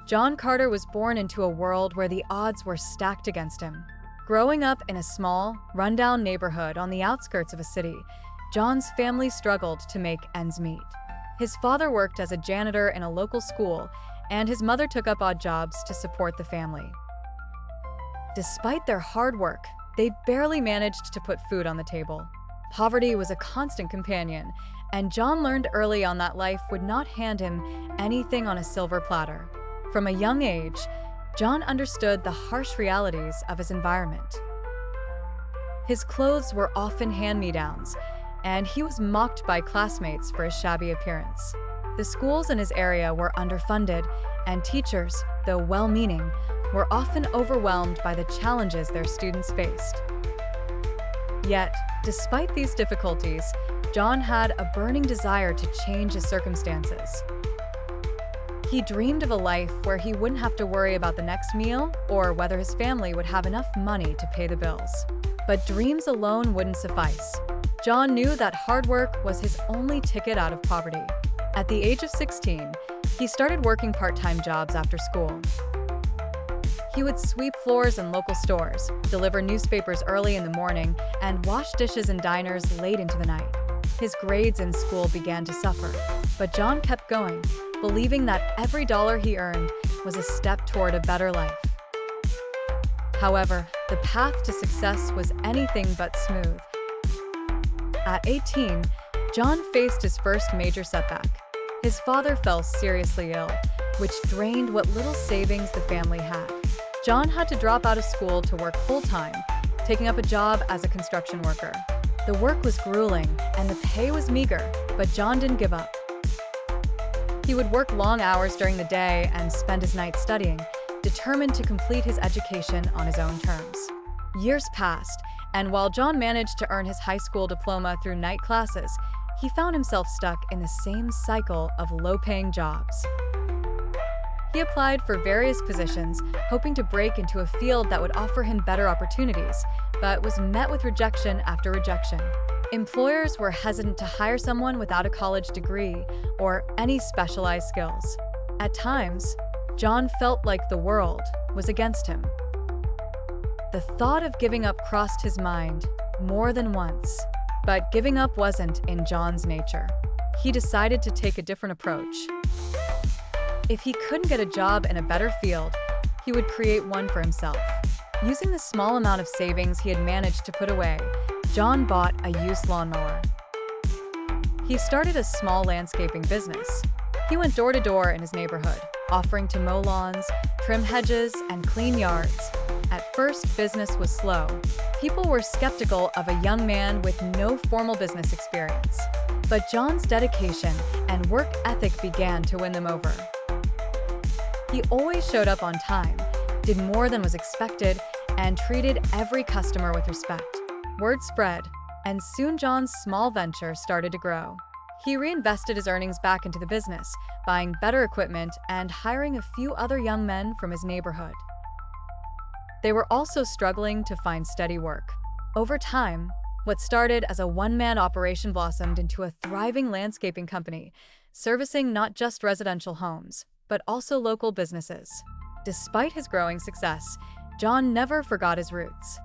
John Carter was born into a world where the odds were stacked against him. Growing up in a small, rundown neighborhood on the outskirts of a city, John's family struggled to make ends meet. His father worked as a janitor in a local school, and his mother took up odd jobs to support the family. Despite their hard work, they barely managed to put food on the table. Poverty was a constant companion, and John learned early on that life would not hand him anything on a silver platter. From a young age, John understood the harsh realities of his environment. His clothes were often hand-me-downs, and he was mocked by classmates for his shabby appearance. The schools in his area were underfunded, and teachers, though well-meaning, were often overwhelmed by the challenges their students faced. Yet, despite these difficulties, John had a burning desire to change his circumstances. He dreamed of a life where he wouldn't have to worry about the next meal or whether his family would have enough money to pay the bills. But dreams alone wouldn't suffice. John knew that hard work was his only ticket out of poverty. At the age of 16, he started working part-time jobs after school. He would sweep floors in local stores, deliver newspapers early in the morning, and wash dishes in diners late into the night. His grades in school began to suffer, but John kept going, believing that every dollar he earned was a step toward a better life. However, the path to success was anything but smooth. At 18, John faced his first major setback. His father fell seriously ill, which drained what little savings the family had. John had to drop out of school to work full-time, taking up a job as a construction worker. The work was grueling, and the pay was meager, but John didn't give up. He would work long hours during the day and spend his nights studying, determined to complete his education on his own terms. Years passed, and while John managed to earn his high school diploma through night classes, he found himself stuck in the same cycle of low-paying jobs. He applied for various positions, hoping to break into a field that would offer him better opportunities, but was met with rejection after rejection. Employers were hesitant to hire someone without a college degree or any specialized skills. At times, John felt like the world was against him. The thought of giving up crossed his mind more than once, but giving up wasn't in John's nature. He decided to take a different approach. If he couldn't get a job in a better field, he would create one for himself. Using the small amount of savings he had managed to put away, John bought a used lawnmower. He started a small landscaping business. He went door to door in his neighborhood, offering to mow lawns, trim hedges, and clean yards. At first, business was slow. People were skeptical of a young man with no formal business experience. But John's dedication and work ethic began to win them over. He always showed up on time, did more than was expected, and treated every customer with respect. Word spread, and soon John's small venture started to grow. He reinvested his earnings back into the business, buying better equipment and hiring a few other young men from his neighborhood. They were also struggling to find steady work. Over time, what started as a one-man operation blossomed into a thriving landscaping company, servicing not just residential homes, but also local businesses. Despite his growing success, John never forgot his roots.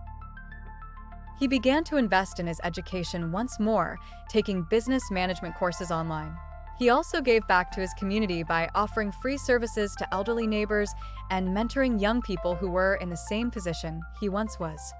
He began to invest in his education once more, taking business management courses online. He also gave back to his community by offering free services to elderly neighbors and mentoring young people who were in the same position he once was.